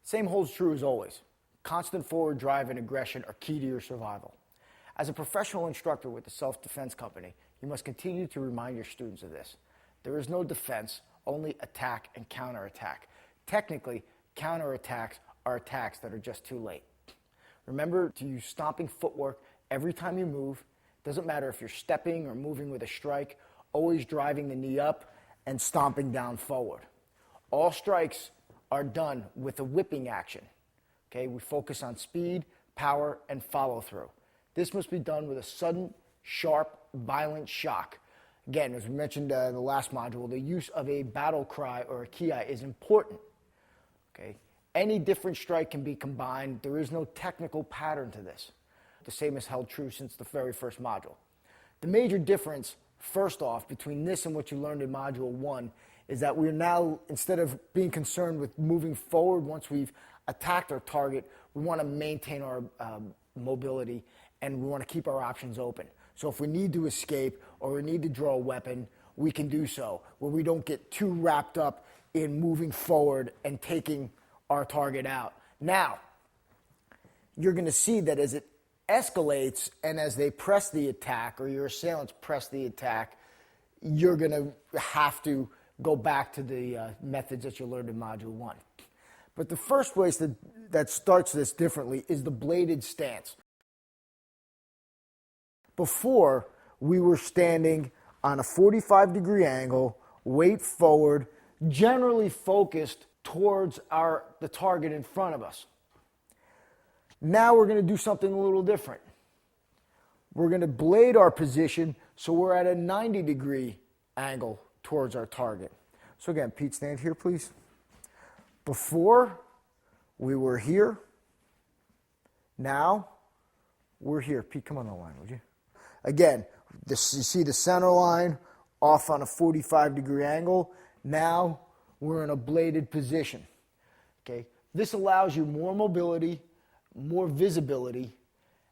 Same holds true as always. Constant forward drive and aggression are key to your survival. As a professional instructor with the Self-Defense Company, you must continue to remind your students of this. There is no defense, only attack and counterattack. Technically, counterattacks are attacks that are just too late. Remember to use stomping footwork every time you move. Doesn't matter if you're stepping or moving with a strike, always driving the knee up and stomping down forward. All strikes are done with a whipping action. Okay, we focus on speed, power, and follow through. This must be done with a sudden, sharp, violent shock. Again, as we mentioned in the last module, the use of a battle cry or a ki is important. Okay, any different strike can be combined. There is no technical pattern to this. The same has held true since the very first module. The major difference, first off, between this and what you learned in Module 1 is that we're now, instead of being concerned with moving forward once we've attacked our target, we want to maintain our mobility and we want to keep our options open. So if we need to escape or we need to draw a weapon, we can do so, where we don't get too wrapped up in moving forward and taking our target out. Now, you're going to see that as it escalates and as they press the attack or your assailants press the attack, you're going to have to go back to the methods that you learned in Module 1. But the first way that starts this differently is the bladed stance. Before, we were standing on a 45-degree angle, weight forward, generally focused towards the target in front of us. Now we're going to do something a little different. We're going to blade our position so we're at a 90-degree angle towards our target. So again, Pete, stand here, please. Before, we were here. Now, we're here. Pete, come on the line, would you? Again, you see the center line off on a 45-degree angle. Now, we're in a bladed position. Okay? This allows you more mobility, more visibility,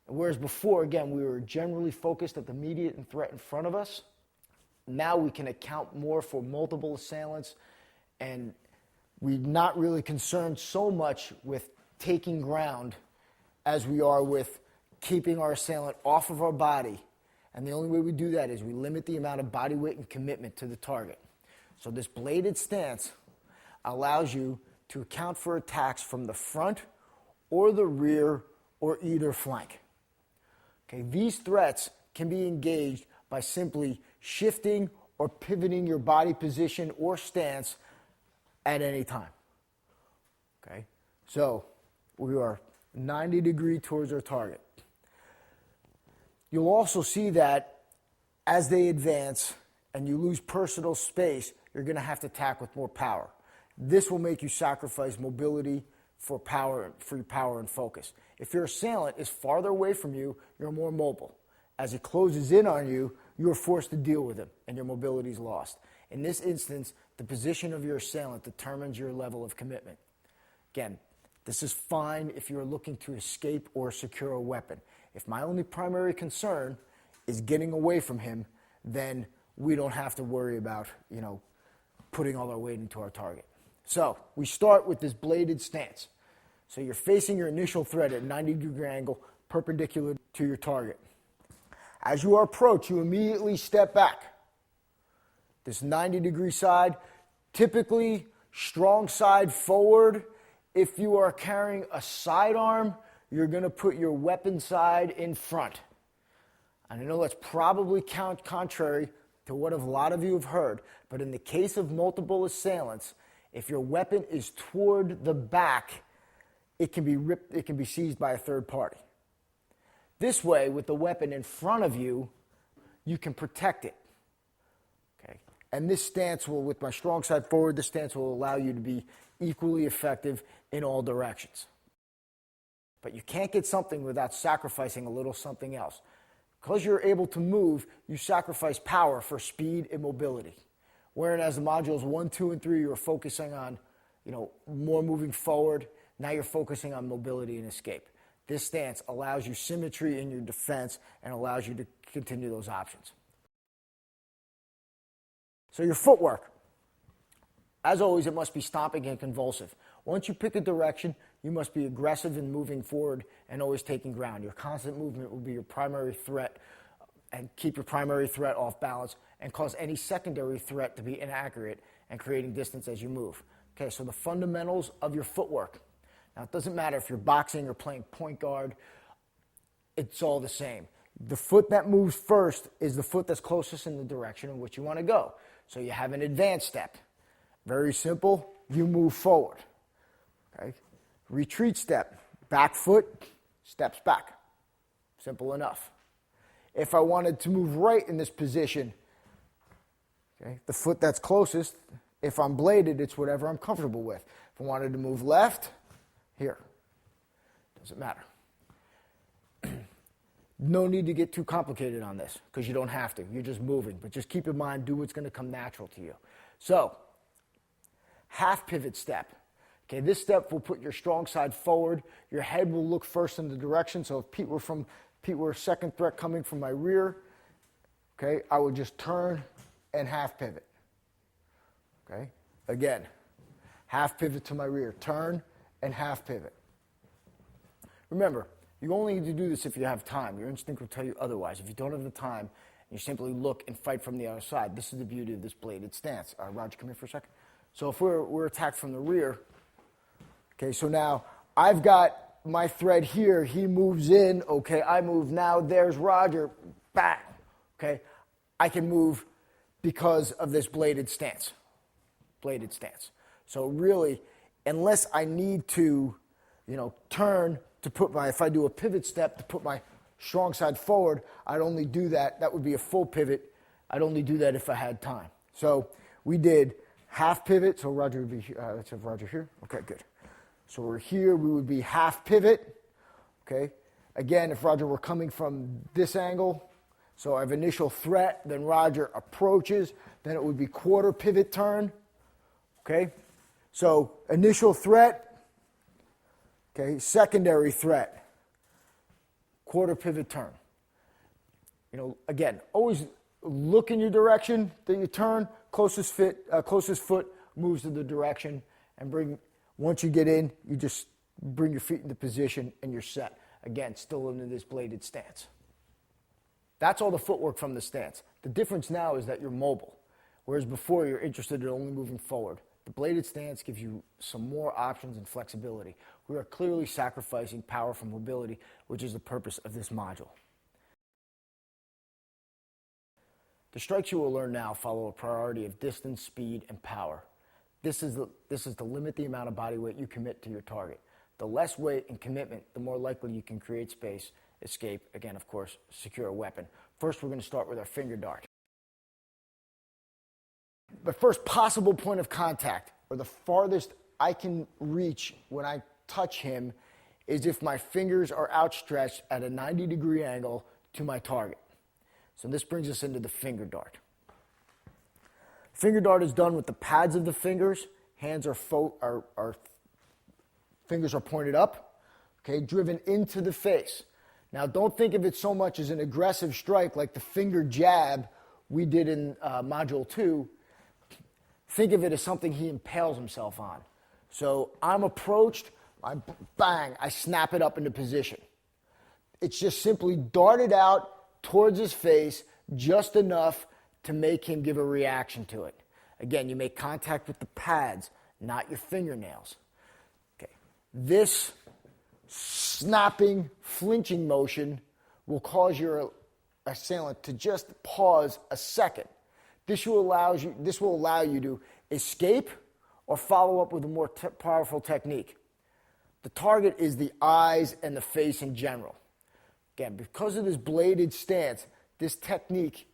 whereas before, again, we were generally focused at the immediate and threat in front of us. Now we can account more for multiple assailants, and we're not really concerned so much with taking ground as we are with keeping our assailant off of our body. And the only way we do that is we limit the amount of body weight and commitment to the target. So this bladed stance allows you to account for attacks from the front or the rear or either flank. Okay, these threats can be engaged by simply shifting or pivoting your body position or stance at any time. Okay, so we are 90 degrees towards our target. You'll also see that as they advance and you lose personal space, you're going to have to attack with more power. This will make you sacrifice mobility for your power and focus. If your assailant is farther away from you, you're more mobile. As he closes in on you, you're forced to deal with him and your mobility is lost. In this instance, the position of your assailant determines your level of commitment. Again, this is fine if you're looking to escape or secure a weapon. If my only primary concern is getting away from him, then we don't have to worry about, putting all our weight into our target. So we start with this bladed stance. So you're facing your initial threat at a 90-degree angle, perpendicular to your target. As you approach, you immediately step back. This 90-degree side, typically strong side forward. If you are carrying a sidearm, you're going to put your weapon side in front. And I know that's probably contrary to what a lot of you have heard, but in the case of multiple assailants, if your weapon is toward the back, it can be seized by a third party. This way, with the weapon in front of you, you can protect it. Okay? And this stance will, with my strong side forward, this stance will allow you to be equally effective in all directions. But you can't get something without sacrificing a little something else. Because you're able to move, you sacrifice power for speed and mobility. Whereas the modules 1, 2, and 3, you're focusing on, more moving forward. Now you're focusing on mobility and escape. This stance allows you symmetry in your defense and allows you to continue those options. So your footwork. As always, it must be stomping and convulsive. Once you pick a direction, you must be aggressive in moving forward and always taking ground. Your constant movement will be your primary threat, and keep your primary threat off balance and cause any secondary threat to be inaccurate and creating distance as you move. Okay, so the fundamentals of your footwork. Now, it doesn't matter if you're boxing or playing point guard, it's all the same. The foot that moves first is the foot that's closest in the direction in which you want to go. So you have an advance step. Very simple, you move forward. Okay? Retreat step, back foot, steps back. Simple enough. If I wanted to move right in this position, okay, the foot that's closest, if I'm bladed, it's whatever I'm comfortable with. If I wanted to move left, here. Doesn't matter. No need to get too complicated on this because you don't have to. You're just moving. But just keep in mind, do what's going to come natural to you. So, half pivot step. Okay, this step will put your strong side forward. Your head will look first in the direction. So if Pete were a second threat coming from my rear, okay, I would just turn and half pivot. Okay, again, half pivot to my rear, turn and half pivot. Remember, you only need to do this if you have time. Your instinct will tell you otherwise. If you don't have the time, you simply look and fight from the other side. This is the beauty of this bladed stance. Roger, come here for a second. So if we're attacked from the rear, okay, so now I've got my thread here. He moves in. Okay, I move now. There's Roger. Bang. Okay, I can move because of this bladed stance. Bladed stance. So really, unless I need to, turn to put if I do a pivot step to put my strong side forward, I'd only do that. That would be a full pivot. I'd only do that if I had time. So we did half pivot. So Roger would be, let's have Roger here. Okay, good. So we're here. We would be half pivot. Okay. Again, if Roger were coming from this angle, so I have initial threat, then Roger approaches, then it would be quarter pivot turn. Okay. So initial threat. Okay, secondary threat, quarter pivot turn. Again, always look in your direction that you turn. Closest foot moves to the direction, and once you get in, you just bring your feet into position and you're set. Again, still into this bladed stance. That's all the footwork from the stance. The difference now is that you're mobile, whereas before you're interested in only moving forward. The bladed stance gives you some more options and flexibility. We are clearly sacrificing power for mobility, which is the purpose of this module. The strikes you will learn now follow a priority of distance, speed, and power. This is to limit the amount of body weight you commit to your target. The less weight and commitment, the more likely you can create space, escape, again, of course, secure a weapon. First, we're going to start with our finger dart. The first possible point of contact, or the farthest I can reach when I touch him, is if my fingers are outstretched at a 90-degree angle to my target. So this brings us into the finger dart. Finger dart is done with the pads of the fingers. Fingers are pointed up, okay, driven into the face. Now, don't think of it so much as an aggressive strike like the finger jab we did in Module 2. Think of it as something he impales himself on. So I'm approached, I snap it up into position. It's just simply darted out towards his face just enough to make him give a reaction to it. Again, you make contact with the pads, not your fingernails. Okay. This snapping, flinching motion will cause your assailant to just pause a second. This will allow you to escape or follow up with a more powerful technique. The target is the eyes and the face in general. Again, because of this bladed stance, this technique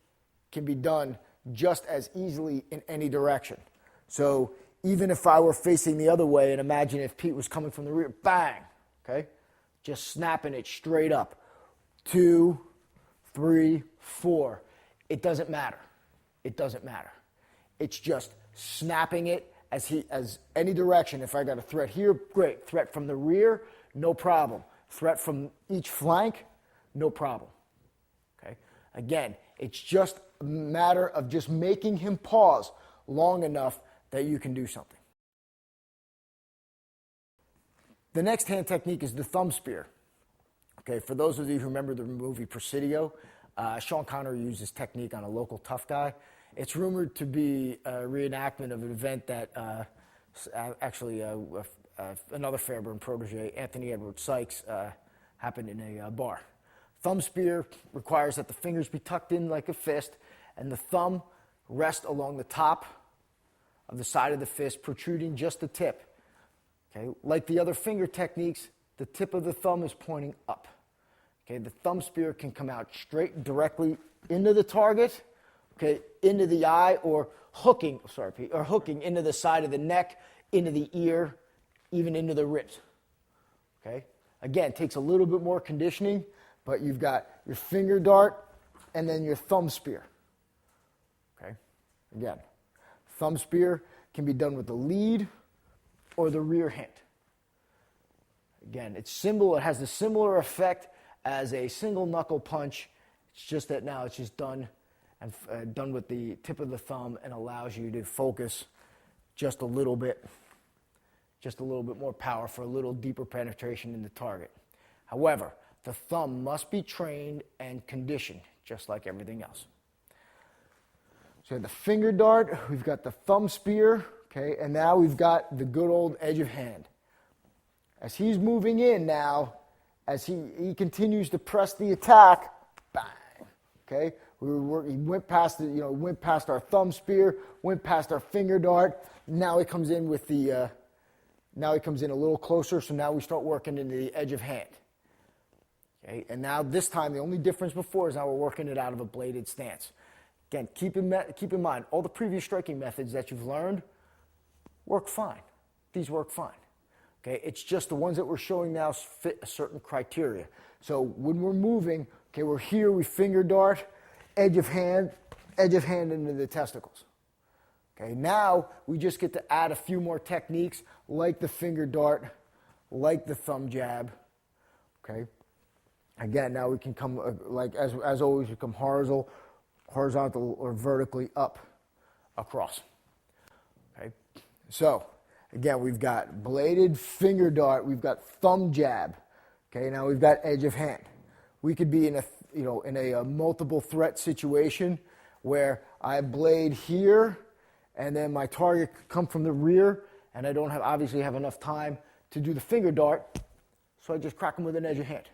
can be done just as easily in any direction. So even if I were facing the other way, and imagine if Pete was coming from the rear, bang, okay? Just snapping it straight up. 2, 3, 4. It doesn't matter. It doesn't matter. It's just snapping it as any direction. If I got a threat here, great. Threat from the rear, no problem. Threat from each flank, no problem. Okay? Again, it's just a matter of just making him pause long enough that you can do something. The next hand technique is the thumb spear. Okay, for those of you who remember the movie Presidio, Sean Connery used this technique on a local tough guy. It's rumored to be a reenactment of an event that actually another Fairburn protege, Anthony Edward Sykes, happened in a bar. Thumb spear requires that the fingers be tucked in like a fist and the thumb rest along the top of the side of the fist, protruding just the tip. Okay, like the other finger techniques, the tip of the thumb is pointing up. Okay, the thumb spear can come out straight directly into the target, okay, into the eye, or hooking into the side of the neck, into the ear, even into the ribs. Okay? Again, takes a little bit more conditioning, but you've got your finger dart and then your thumb spear. Okay? Again, thumb spear can be done with the lead or the rear hand. Again, it has a similar effect as a single knuckle punch. It's just that now it's just done with the tip of the thumb and allows you to focus just a little bit more power for a little deeper penetration in the target. However, the thumb must be trained and conditioned, just like everything else. So the finger dart, we've got the thumb spear, okay, and now we've got the good old edge of hand. As he's moving in now, as he continues to press the attack, bang, okay? He went past went past our thumb spear, went past our finger dart. Now he comes in with now he comes in a little closer, so now we start working into the edge of hand. Okay, and now this time the only difference before is now we're working it out of a bladed stance. Again, keep in mind, all the previous striking methods that you've learned work fine. These work fine. Okay, it's just the ones that we're showing now fit a certain criteria. So when we're moving, okay, we're here, we finger dart, edge of hand into the testicles. Okay, now we just get to add a few more techniques like the finger dart, like the thumb jab. Okay, again, now we can come, like as always, we come horizontal or vertically up, across. Okay, so again, we've got bladed finger dart, we've got thumb jab. Okay, now we've got edge of hand. We could be in a multiple threat situation where I blade here, and then my target could come from the rear, and I don't obviously have enough time to do the finger dart, so I just crack them with an edge of hand.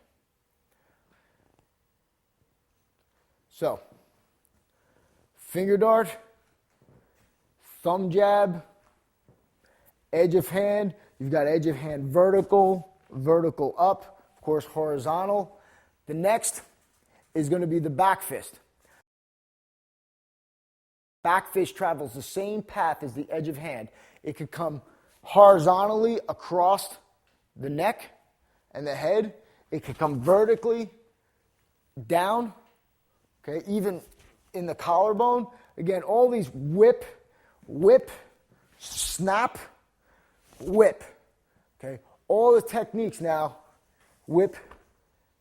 So, finger dart, thumb jab, edge of hand. You've got edge of hand vertical, vertical up, of course horizontal. The next is going to be the back fist. Back fist travels the same path as the edge of hand. It could come horizontally across the neck and the head. It could come vertically down, okay, even in the collarbone. Again, all these whip, snap, whip. Okay, all the techniques now, whip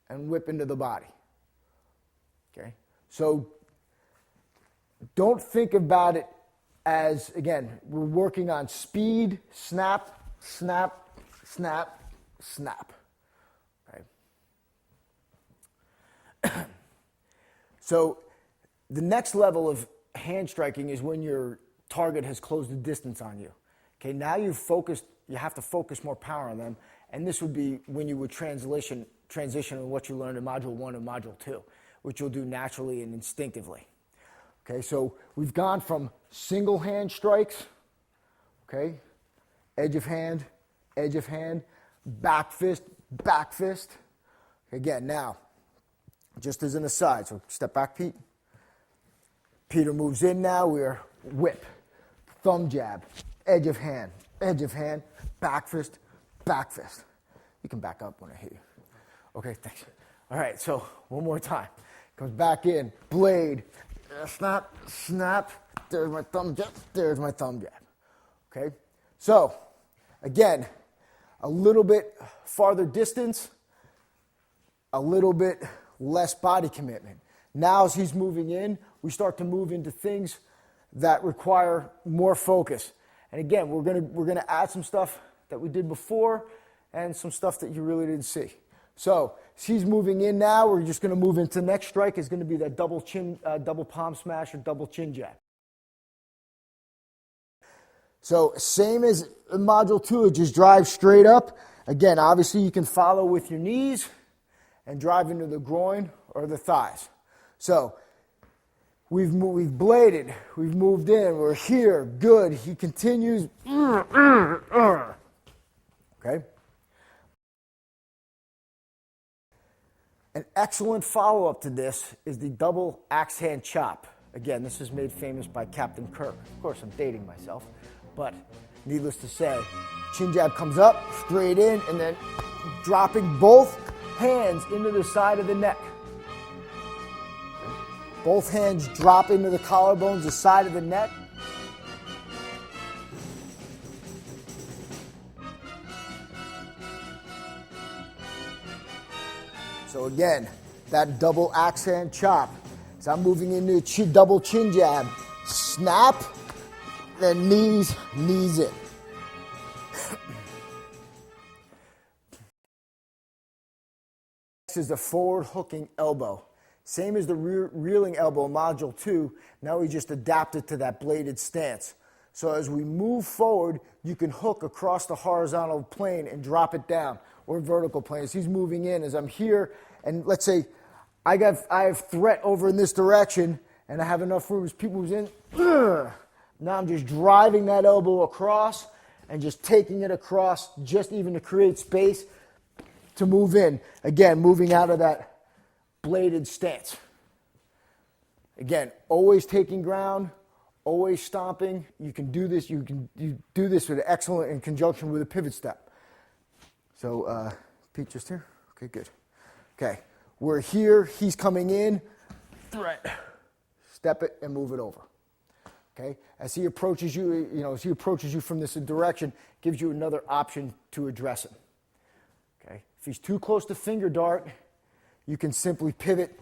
and whip into the body. Okay, so don't think about it as, again, we're working on speed, snap, snap, snap, snap. Okay. So the next level of hand striking is when your target has closed the distance on you. Okay, now you have to focus more power on them, and this would be when you would transition on what you learned in Module 1 and Module 2, which you'll do naturally and instinctively. Okay, so we've gone from single hand strikes, okay, edge of hand, back fist. Again, now, just as an aside, so step back, Pete. Peter moves in now, we're whip, thumb jab, edge of hand, back fist. You can back up when I hit you. Okay, thanks. All right, so one more time. Comes back in, blade, snap, there's my thumb jab, okay? So, again, a little bit farther distance, a little bit less body commitment. Now as he's moving in, we start to move into things that require more focus. And again, we're gonna add some stuff that we did before and some stuff that you really didn't see. So he's moving in now. We're just gonna move into the next strike. Is gonna be that double palm smash or double chin jab. So same as module 2, it just drives straight up. Again, obviously you can follow with your knees and drive into the groin or the thighs. So we've bladed, we've moved in, we're here, good. He continues. Okay. An excellent follow-up to this is the double axe hand chop. Again, this is made famous by Captain Kirk. Of course, I'm dating myself, but needless to say, chin jab comes up, straight in, and then dropping both hands into the side of the neck. Both hands drop into the collarbones, the side of the neck. So again, that double axe hand chop. So I'm moving into double chin jab. Snap, then knees in. Next is the forward hooking elbow. Same as the reeling elbow in module 2, now we just adapted to that bladed stance. So as we move forward, you can hook across the horizontal plane and drop it down, or vertical plane. As he's moving in, as I'm here, and let's say I have threat over in this direction, and I have enough room as people who's in. Now I'm just driving that elbow across and just taking it across, just even to create space to move in. Again, moving out of that bladed stance. Again, always taking ground, always stomping. You can do this. You do this with excellent in conjunction with a pivot step. So, Pete, just here. Okay, good. Okay, we're here. He's coming in. Threat. Step it and move it over. Okay, as he approaches you, as he approaches you from this direction, gives you another option to address him. Okay, if he's too close to finger dart, you can simply pivot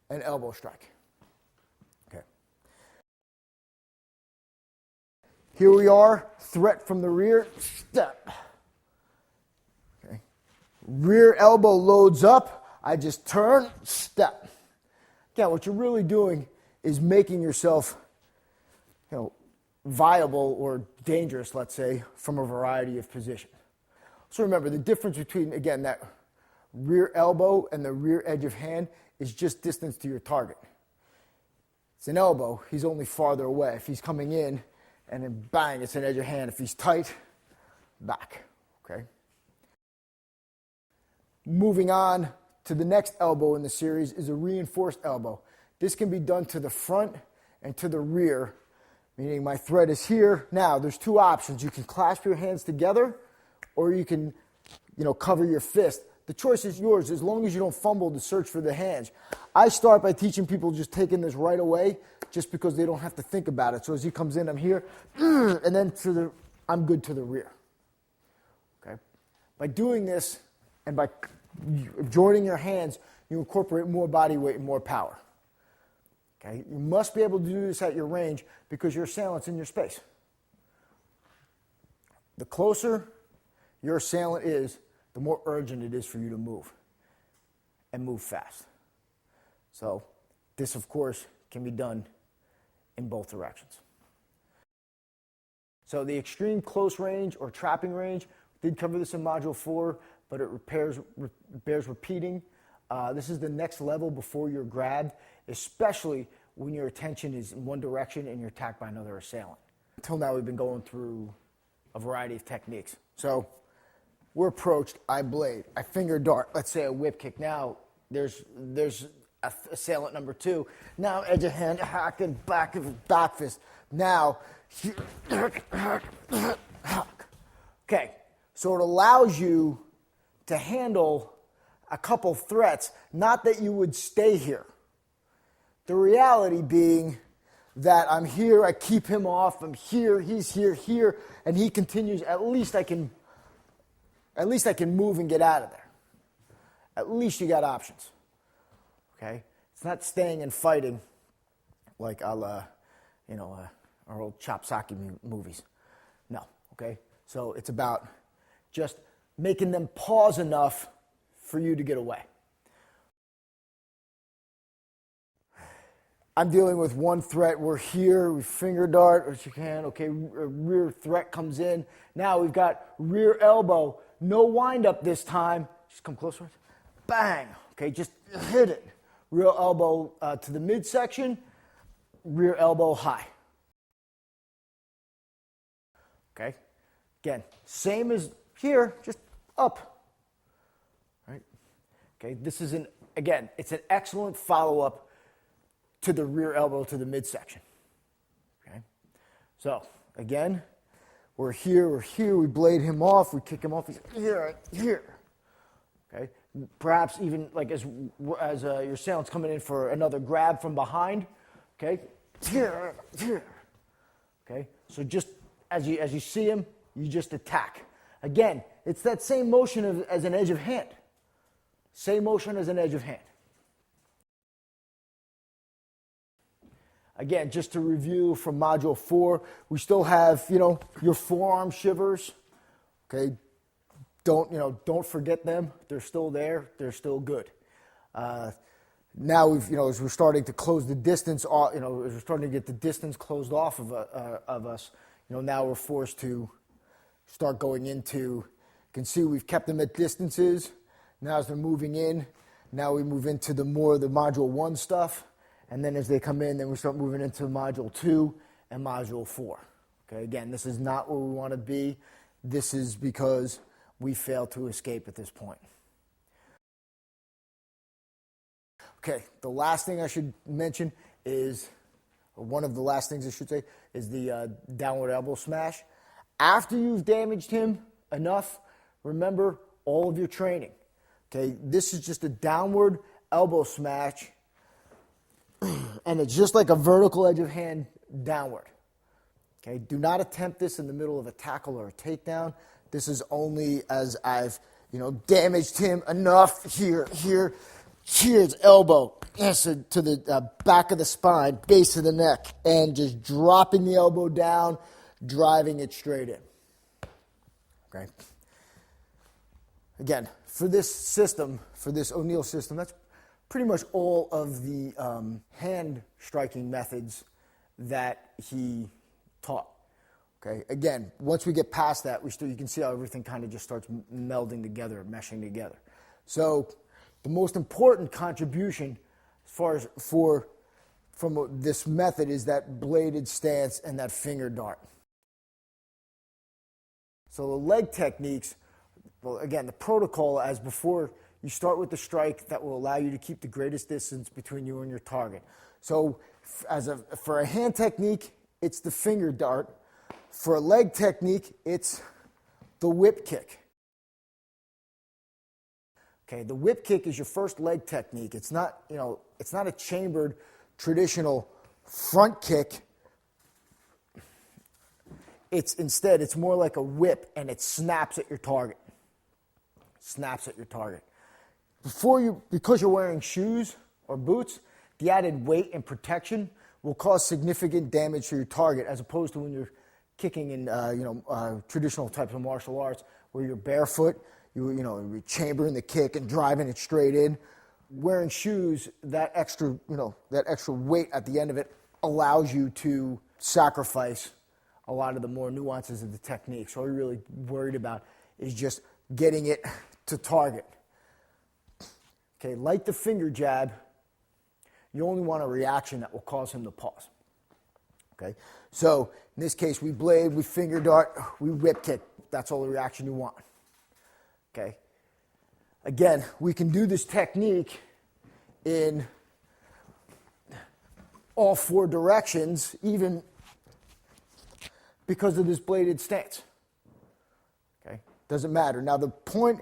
and elbow strike. Okay. Here we are, threat from the rear, step. Okay. Rear elbow loads up, I just turn, step. Again, what you're really doing is making yourself, viable or dangerous, let's say, from a variety of positions. So remember, the difference between, again, that rear elbow and the rear edge of hand is just distance to your target. It's an elbow, he's only farther away. If he's coming in and then bang, it's an edge of hand. If he's tight, back, okay? Moving on to the next elbow in the series is a reinforced elbow. This can be done to the front and to the rear, meaning my threat is here. Now, there's two options. You can clasp your hands together or you can, cover your fist. The choice is yours as long as you don't fumble to search for the hands. I start by teaching people just taking this right away just because they don't have to think about it. So as he comes in, I'm here, and then I'm good to the rear. Okay? By doing this and by joining your hands, you incorporate more body weight and more power. Okay? You must be able to do this at your range because your assailant's in your space. The closer your assailant is, the more urgent it is for you to move and move fast. So this, of course, can be done in both directions. So the extreme close range or trapping range, did cover this in module 4, but it bears repeating. This is the next level before you're grabbed, especially when your attention is in one direction and you're attacked by another assailant. Until now, we've been going through a variety of techniques. So we're approached, I blade, I finger dart, let's say a whip kick. Now there's assailant number 2. Now edge of hand, hack and back fist. Now, okay, so it allows you to handle a couple threats, not that you would stay here. The reality being that I'm here, I keep him off, I'm here, he's here, and he continues, at least I can move and get out of there. At least you got options. Okay? It's not staying and fighting like our old chop sake movies. No, okay? So it's about just making them pause enough for you to get away. I'm dealing with one threat. We're here, we finger dart, or you can, okay, a rear threat comes in. Now we've got rear elbow, no wind up this time. Just come closer. Bang, okay, just hit it. Rear elbow to the midsection, rear elbow high. Okay, again, same as here, just up. Right? Okay, this is again, it's an excellent follow-up to the rear elbow to the midsection. Okay, so again, we're here, we blade him off, we kick him off, he's here. Okay, perhaps even like as your assailant's coming in for another grab from behind. Okay, here. Okay, so just as you see him, you just attack. Again, it's that same motion as an edge of hand. Same motion as an edge of hand. Again, just to review from Module 4, we still have, your forearm shivers. Okay, don't forget them. They're still there. They're still good. Now as we're starting to close the distance, as we're starting to get the distance closed off of us, now we're forced to start going into. You can see we've kept them at distances. Now as they're moving in, now we move into the Module 1 stuff. And then as they come in, then we start moving into Module 2 and Module 4. Okay, again, this is not where we want to be. This is because we failed to escape at this point. Okay, the last thing I should mention is, or one of the last things I should say, is the downward elbow smash. After you've damaged him enough, remember all of your training. Okay, this is just a downward elbow smash. And it's just like a vertical edge of hand downward. Okay, do not attempt this in the middle of a tackle or a takedown. This is only as I've, damaged him enough here's elbow, yes, to the back of the spine, base of the neck, and just dropping the elbow down, driving it straight in. Okay. Again, for this system, for this O'Neill system, that's pretty much all of the hand striking methods that he taught. Okay. Again, once we get past that, you can see how everything kind of just starts melding together, meshing together. So, the most important contribution, as far as from this method, is that bladed stance and that finger dart. So the leg techniques, well, again, the protocol as before. You start with the strike that will allow you to keep the greatest distance between you and your target. So for a hand technique, it's the finger dart. For a leg technique, it's the whip kick. Okay, the whip kick is your first leg technique. It's not, it's not a chambered traditional front kick. Instead, it's more like a whip, and it snaps at your target. Snaps at your target. Because you're wearing shoes or boots, the added weight and protection will cause significant damage to your target, as opposed to when you're kicking in traditional types of martial arts where you're barefoot, you're chambering the kick and driving it straight in. Wearing shoes, that extra weight at the end of it allows you to sacrifice a lot of the more nuances of the technique. So all you're really worried about is just getting it to target. Okay, like the finger jab, you only want a reaction that will cause him to pause. Okay, so in this case, we blade, we finger dart, we whip kick. That's all the reaction you want. Okay, again, we can do this technique in all four directions, even because of this bladed stance. Okay, doesn't matter. Now, the point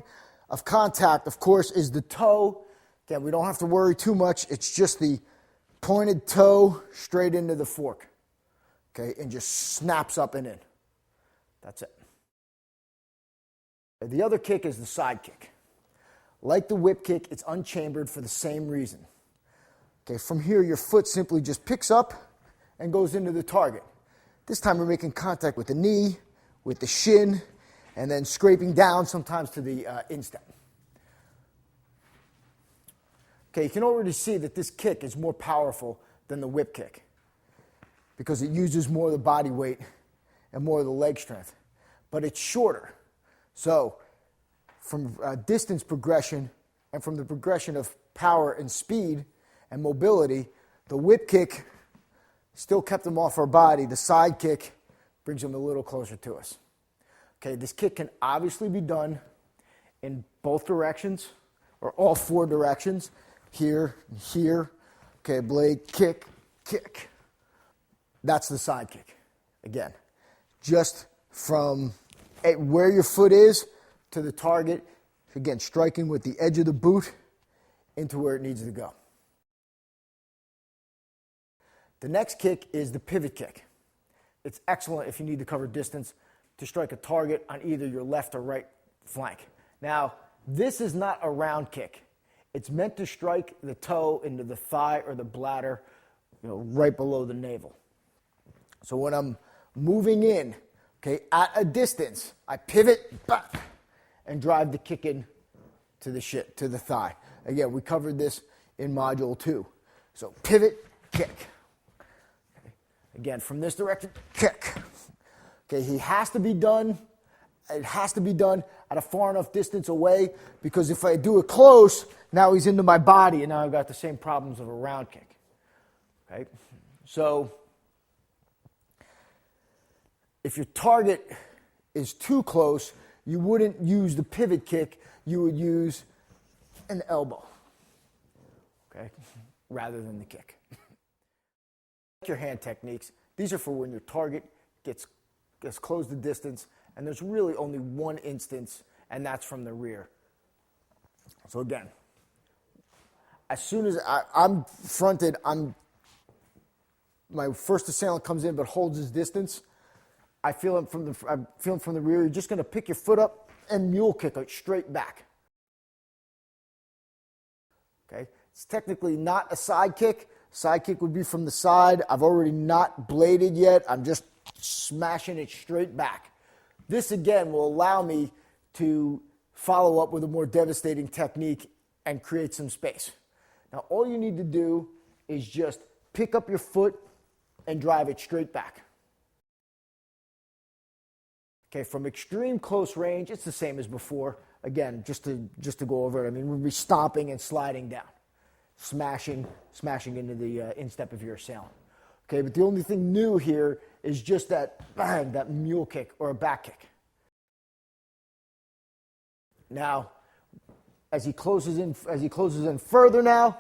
of contact, of course, is the toe. Again, we don't have to worry too much. It's just the pointed toe straight into the fork. Okay, and just snaps up and in. That's it. The other kick is the side kick. Like the whip kick, it's unchambered for the same reason. Okay, from here, your foot simply just picks up and goes into the target. This time we're making contact with the knee, with the shin, and then scraping down sometimes to the instep. Okay, you can already see that this kick is more powerful than the whip kick because it uses more of the body weight and more of the leg strength. But it's shorter. So from distance progression and from the progression of power and speed and mobility, the whip kick still kept them off our body. The side kick brings them a little closer to us. Okay, this kick can obviously be done in both directions or all four directions. Here, here. Okay, blade, kick, kick. That's the side kick. Again, just from where your foot is to the target. Again, striking with the edge of the boot into where it needs to go. The next kick is the pivot kick. It's excellent if you need to cover distance to strike a target on either your left or right flank. Now, this is not a round kick. It's meant to strike the toe into the thigh or the bladder, right below the navel. So when I'm moving in, okay, at a distance, I pivot back and drive the kick in to the thigh. Again, we covered this in module 2. So pivot, kick. Okay. Again, from this direction, kick. Okay, it has to be done at a far enough distance away, because if I do it close, now he's into my body, and now I've got the same problems of a round kick. Okay? So if your target is too close, you wouldn't use the pivot kick, you would use an elbow, okay, rather than the kick. Your hand techniques, these are for when your target gets close to distance, and there's really only one instance, and that's from the rear. So again, as soon as I'm fronted, my first assailant comes in but holds his distance, I feel him from the rear. You're just going to pick your foot up and mule kick it straight back. Okay? It's technically not a side kick. Side kick would be from the side. I've already not bladed yet. I'm just smashing it straight back. This, again, will allow me to follow up with a more devastating technique and create some space. Now, all you need to do is just pick up your foot and drive it straight back. Okay, from extreme close range, it's the same as before. Again, just to go over it, I mean, we'll be stomping and sliding down, smashing into the instep of your assailant. Okay, but the only thing new here is just that bang, that mule kick or a back kick. Now, as he closes in further now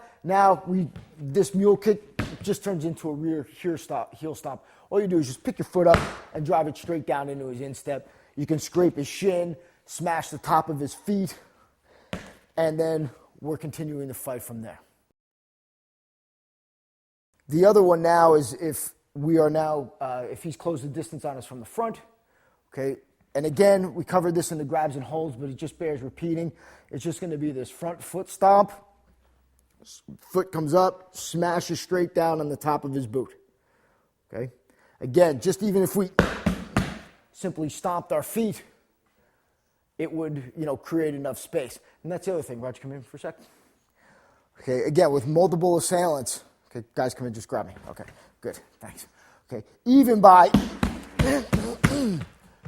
this mule kick just turns into a rear heel stomp. All you do is just pick your foot up and drive it straight down into his instep. You can scrape his shin, smash the top of his feet, and then we're continuing the fight from there. The other one now is if he's closed the distance on us from the front, okay? And again, we covered this in the grabs and holds, but it just bears repeating. It's just going to be this front foot stomp. Foot comes up, smashes straight down on the top of his boot. Okay? Again, just even if we simply stomped our feet, it would, create enough space. And that's the other thing. Roger, come in for a second. Okay, again, with multiple assailants. Okay, guys, come in, just grab me. Okay, good, thanks. Okay, even by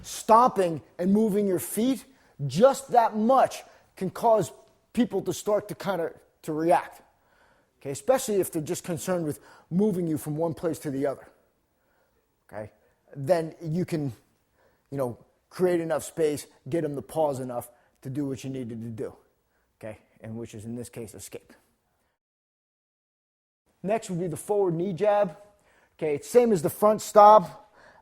stomping and moving your feet, just that much can cause people to start to react. Okay, especially if they're just concerned with moving you from one place to the other. Okay, then you can, create enough space, get them to pause enough to do what you needed to do. Okay, and which is in this case escape. Next would be the forward knee jab. Okay, it's same as the front stomp.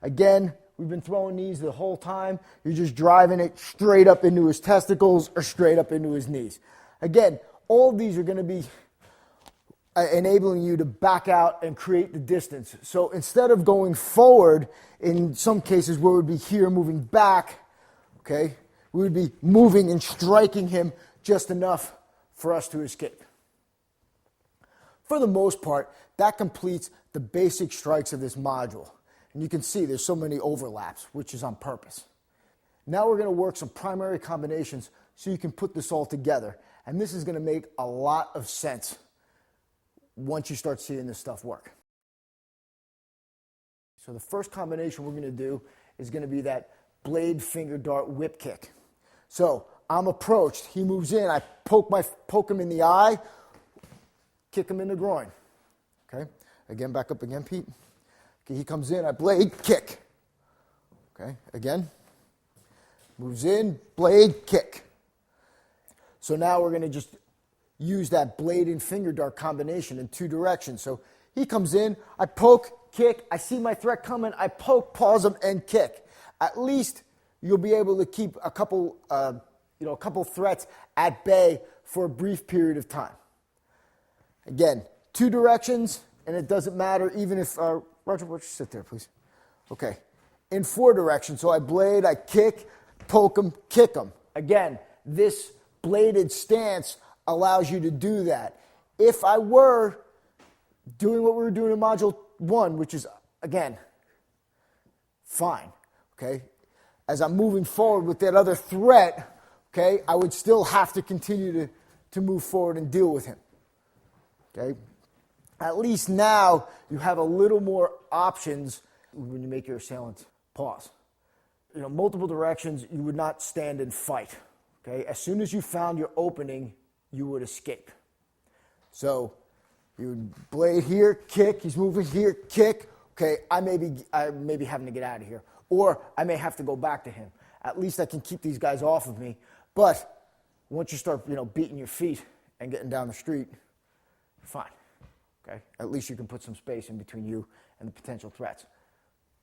Again, we've been throwing knees the whole time. You're just driving it straight up into his testicles or straight up into his knees. Again, all of these are going to be enabling you to back out and create the distance. So instead of going forward, in some cases where we'd be here moving back, okay, we would be moving and striking him just enough for us to escape. For the most part, that completes the basic strikes of this module. And you can see there's so many overlaps, which is on purpose. Now we're going to work some primary combinations so you can put this all together. And this is going to make a lot of sense once you start seeing this stuff work. So the first combination we're going to do is going to be that blade finger dart whip kick. So I'm approached. He moves in. I poke him in the eye, kick him in the groin. Okay? Again, back up again, Pete. Okay, he comes in. I blade kick. Okay? Again. Moves in, blade kick. So now we're going to just use that blade and finger dart combination in two directions. So he comes in, I poke, kick, I see my threat coming, I poke, pause him, and kick. At least you'll be able to keep a couple threats at bay for a brief period of time. Again, two directions, and it doesn't matter even if, Roger, why don't you sit there, please? Okay, in four directions. So I blade, I kick, poke him, kick him. Again, this bladed stance allows you to do that. If I were doing what we were doing in Module 1, which is, again, fine, okay? As I'm moving forward with that other threat, okay, I would still have to continue to move forward and deal with him, okay? At least now you have a little more options when you make your assailant pause. Multiple directions, you would not stand and fight. Okay? As soon as you found your opening, you would escape. So you would blade here, kick, he's moving here, kick. Okay, I may be having to get out of here. Or I may have to go back to him. At least I can keep these guys off of me. But once you start, beating your feet and getting down the street, you're fine. Okay? At least you can put some space in between you and the potential threats.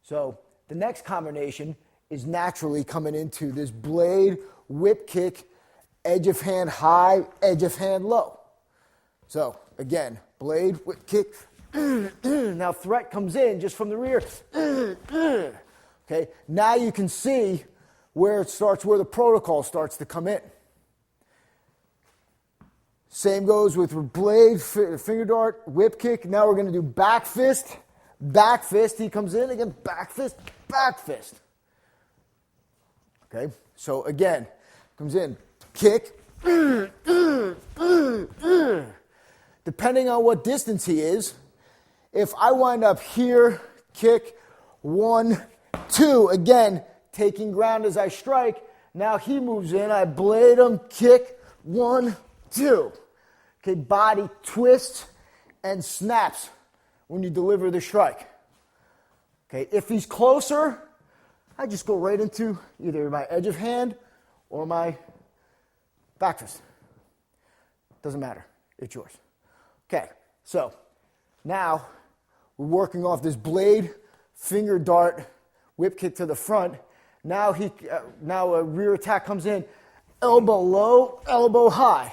So the next combination is naturally coming into this blade, whip kick, edge of hand high, edge of hand low. So again, blade, whip kick. Now threat comes in just from the rear. Okay, now you can see where the protocol starts to come in. Same goes with blade, finger dart, whip kick. Now we're going to do back fist, back fist. He comes in again, back fist, back fist. Okay, so again, comes in, kick. Depending on what distance he is, if I wind up here, kick, 1, 2, again, taking ground as I strike, now he moves in, I blade him, kick, 1, 2. Okay, body twists and snaps when you deliver the strike. Okay, if he's closer, I just go right into either my edge of hand or my back fist. Doesn't matter. It's yours. Okay, so now we're working off this blade, finger dart, whip kick to the front. Now a rear attack comes in, elbow low, elbow high.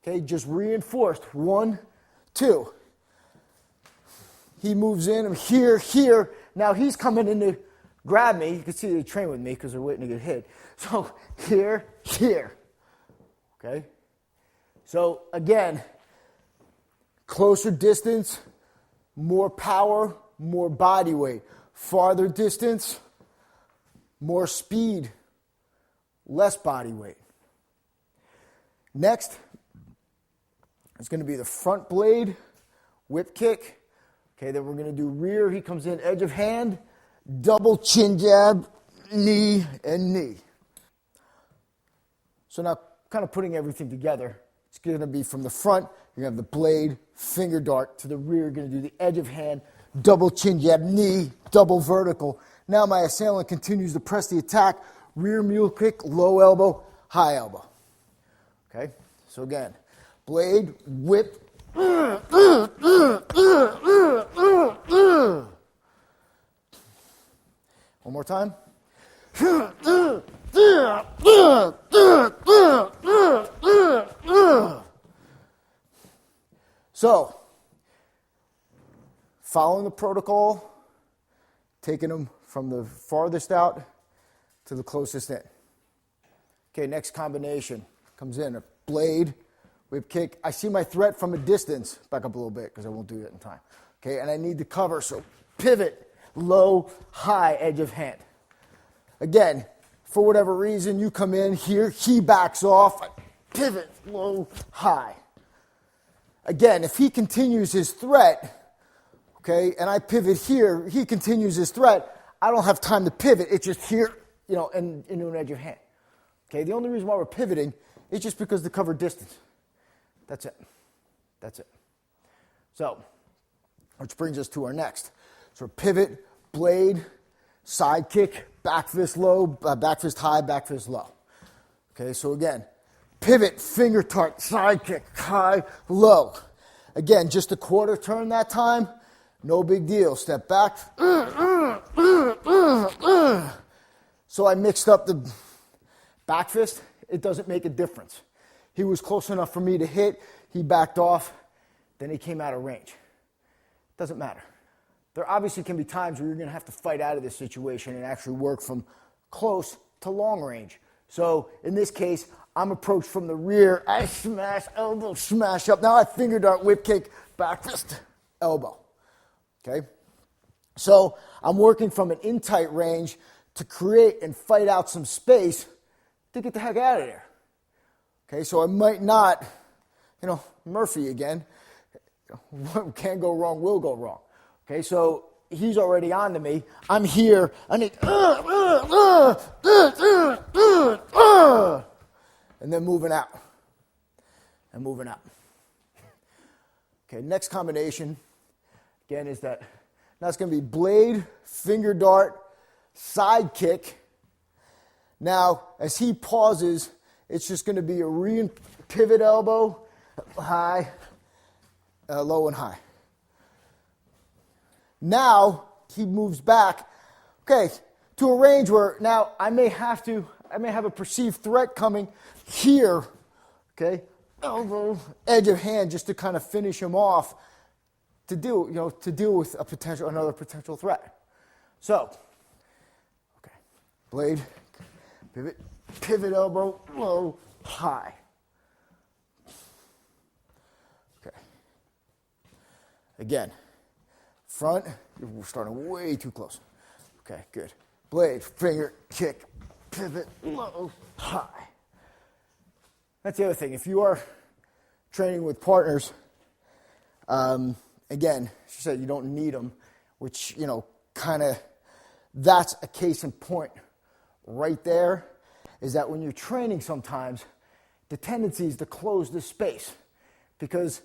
Okay, just reinforced. 1, 2. He moves in. I'm here. Now he's coming in to grab me. You can see they train with me because they're waiting to get hit. So here. Okay? So again, closer distance, more power, more body weight. Farther distance, more speed, less body weight. Next, it's going to be the front blade, whip kick. Okay, then we're going to do rear. He comes in, edge of hand, double chin jab, knee, and knee. So now, kind of putting everything together, it's going to be from the front, you're going to have the blade, finger dart. To the rear, you're going to do the edge of hand, double chin jab, knee, double vertical. Now my assailant continues to press the attack, rear mule kick, low elbow, high elbow. Okay, so again, blade, whip. One more time. So, following the protocol, taking them from the farthest out to the closest in. Okay, next combination comes in a blade, whip kick. I see my threat from a distance. Back up a little bit because I won't do that in time. Okay, and I need to cover, so pivot, low, high, edge of hand. Again, for whatever reason, you come in here, he backs off, I pivot, low, high. Again, if he continues his threat, okay, and I pivot here, he continues his threat, I don't have time to pivot. It's just here, and into an edge of hand. Okay, the only reason why we're pivoting is just because the cover distance. That's it. That's it. So, which brings us to our next. So pivot, blade, side kick, back fist low, back fist high, back fist low. Okay, so again, pivot, finger tuck, side kick, high, low. Again, just a quarter turn that time, no big deal. Step back. So I mixed up the back fist. It doesn't make a difference. He was close enough for me to hit. He backed off. Then he came out of range. Doesn't matter. There obviously can be times where you're going to have to fight out of this situation and actually work from close to long range. So in this case, I'm approached from the rear. I smash, elbow, smash up. Now I finger dart, whip kick, back fist, elbow. Okay? So I'm working from an in tight range to create and fight out some space to get the heck out of there. Okay, so I might not, Murphy again. What can go wrong will go wrong. Okay, so he's already on to me. I'm here. I need, and then moving out. And moving out. Okay, next combination, again, is that now it's going to be blade, finger dart, side kick. Now, as he pauses, it's just going to be a pivot elbow, high, low and high. Now, he moves back, okay, to a range where now I may have a perceived threat coming here, okay, elbow, edge of hand, just to kind of finish him off to deal with another potential threat. So, okay, blade, pivot elbow, low, high. Okay. Again, front, we're starting way too close. Okay, good. Blade, finger, kick, pivot, low, high. That's the other thing. If you are training with partners, again, she said you don't need them, which, that's a case in point. Right there is that when you're training sometimes, the tendency is to close this space because,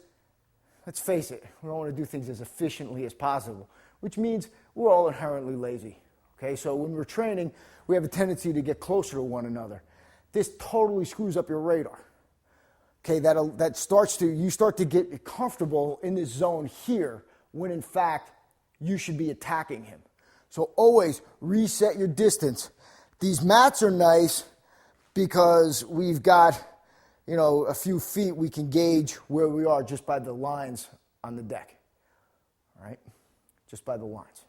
let's face it, we don't want to do things as efficiently as possible, which means we're all inherently lazy. Okay, so when we're training, we have a tendency to get closer to one another. This totally screws up your radar. Okay, you start to get comfortable in this zone here when in fact you should be attacking him. So always reset your distance. These mats are nice because we've got, a few feet we can gauge where we are just by the lines on the deck. All right? Just by the lines.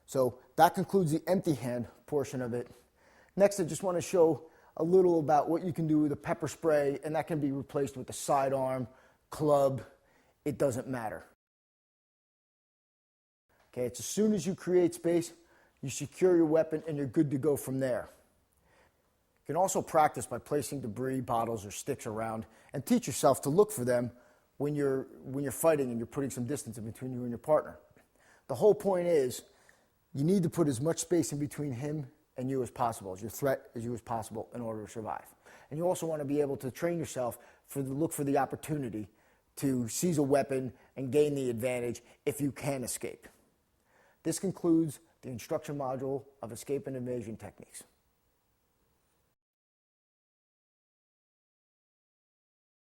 So that concludes the empty hand portion of it. Next, I just want to show a little about what you can do with a pepper spray, and that can be replaced with a sidearm, club. It doesn't matter. Okay, it's as soon as you create space, you secure your weapon, and you're good to go from there. You can also practice by placing debris, bottles, or sticks around, and teach yourself to look for them when you're fighting and you're putting some distance in between you and your partner. The whole point is you need to put as much space in between him and you as possible, as your threat as you as possible in order to survive. And you also want to be able to train yourself look for the opportunity to seize a weapon and gain the advantage if you can escape. This concludes the instruction module of escape and evasion techniques.